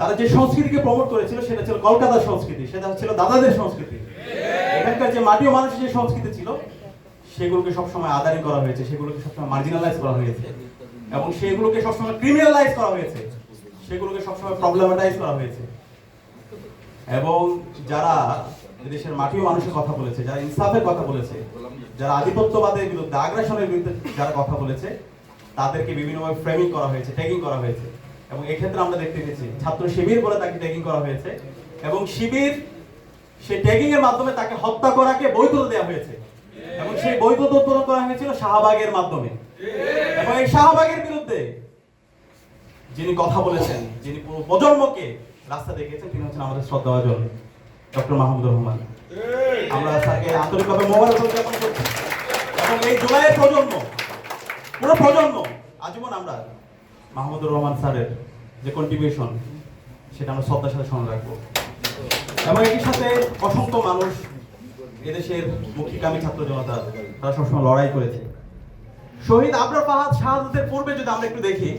তারা যে সংস্কৃতিকে প্রমোট করেছিল সেটা ছিল কলকাতার সংস্কৃতি, সেটা ছিল দাদাদের সংস্কৃতি। এখানকার যে মাটি ও মানুষের যে সংস্কৃতি ছিল সেগুলোকে সবসময় আদারি করা হয়েছে, সেগুলোকে সবসময় মার্জিনালাইজ করা হয়েছে এবং সেগুলোকে সবসময় ক্রিমিনালাইজ করা হয়েছে, সেগুলোকে সবসময় প্রবলেমাটাইজ করা হয়েছে। এবং যারা দেশের মাটি ও মানুষের কথা বলেছে, যারা ইনসাফের কথা বলেছে, যারা আধিপত্যবাদের বিরুদ্ধে, আগ্রাসনের বিরুদ্ধে যারা কথা বলেছে, তাদেরকে বিভিন্নভাবে ফ্রেমিং করা হয়েছে, ট্যাগিং করা হয়েছে। এবং এক্ষেত্রে আমরা দেখতে পেয়েছি ছাত্র শিবির বলে তাকে ট্যাগিং করা হয়েছে এবং শিবির সেই ট্যাগিং এর মাধ্যমে তাকে হত্যা করাকে বৈধতা দেওয়া হয়েছে এবং সেই বৈধতা উত্তোলন করা হয়েছিল শাহবাগের মাধ্যমে। এবং এই শাহবাগের বিরুদ্ধে যিনি কথা বলেছেন, যিনি পুরো প্রজন্মকে রাস্তা দেখিয়েছেন, তিনি হচ্ছেন আমাদের শ্রদ্ধাভাজন ডক্টর মাহমুদুর রহমান। আমরা তাকে আন্তরিকভাবে মোবারক উদযাপন করছি এবং এই জুলাইয়ের প্রজন্ম, পুরো প্রজন্ম আজীবন আমরা মাহমুদুর রহমান স্যারের যে কন্ট্রিবিউশন সেটা আমরা শ্রদ্ধার সাথে স্মরণ রাখবো। এবং এর সাথে অসংখ্য মানুষ এদেশের মুক্তিকামী ছাত্র জনতা তারা সবসময় লড়াই করেছে। শহীদ আবরার ফাহাদ শাহাদাতের পূর্বে যদি আমরা একটু দেখি,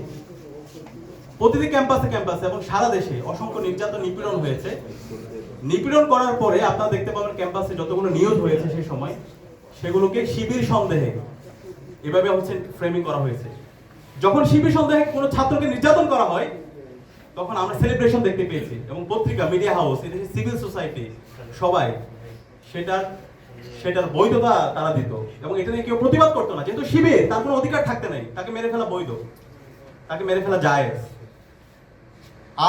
প্রতিটি ক্যাম্পাসে ক্যাম্পাসে এবং সারা দেশে অসংখ্য নির্যাতন নিপীড়ন হয়েছে। নিপীড়ন করার পরে আপনারা দেখতে পাবেন ক্যাম্পাসে যতগুলো নিউজ হয়েছে সেই সময় সেগুলোকে শিবির সন্দেহে এভাবে হচ্ছে ফ্রেমিং করা হয়েছে। যখন শিবির সন্দেহে কোনো ছাত্রকে নির্যাতন করা হয় তখন আমরা সেলিব্রেশন দেখতে পেয়েছি এবং পত্রিকা, মিডিয়া হাউস, এদেশের সিভিল সোসাইটি সবাই সেটার বৈধতা তারা দিত এবং এটা নিয়ে কেউ প্রতিবাদ করতো না, যেহেতু শিবির তার কোনো অধিকার থাকতে নেই, তাকে মেরে ফেলা বৈধ, তাকে মেরে ফেলা জায়েজ।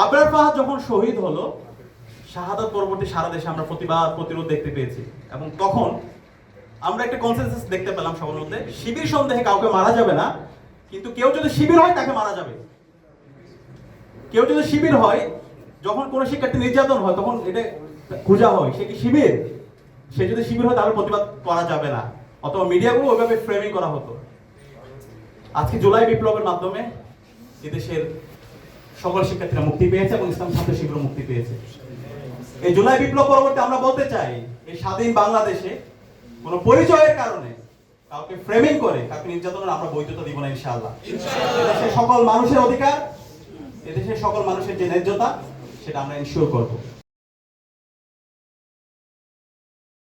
আবরার ফাহাদ যখন শহীদ হলো, শাহাদাত পরবর্তী সারা দেশে আমরা প্রতিবাদ প্রতিরোধ দেখতে পেয়েছি এবং তখন আমরা একটা কনসেনসাস দেখতে পেলাম সবার মধ্যে, শিবির সন্দেহে কাউকে মারা যাবে না, কিন্তু কেউ যদি শিবির হয় তাকে মারা যাবে। কেউ যদি শিবির হয়, যখন কোনো শিক্ষার্থী নির্যাতন হয় তখন এটা খোঁজা হয় সে কি শিবির, সে যদি শিবির হয় তাহলে প্রতিবাদ করা যাবে না, অথবা মিডিয়াগুলো ওইভাবে ফ্রেমিং করা হতো। আজকে জুলাই বিপ্লবের মাধ্যমে এদেশের সকল শিক্ষার্থীরা মুক্তি পেয়েছে এবং ইসলাম ছাত্র শিবির মুক্তি পেয়েছে। এই জুলাই বিপ্লব পরবর্তী আমরা বলতে চাই, এই স্বাধীন বাংলাদেশে কোনো পরিচয়ের কারণে কাউকে ফ্রেমিং করে কাউকে নির্যাতনের আমরা বৈধতা দিব না ইনশাআল্লাহ। এদেশের সকল মানুষের অধিকার, এদেশের সকল মানুষের যে ন্যায্যতা সেটা আমরা এনশিওর করব।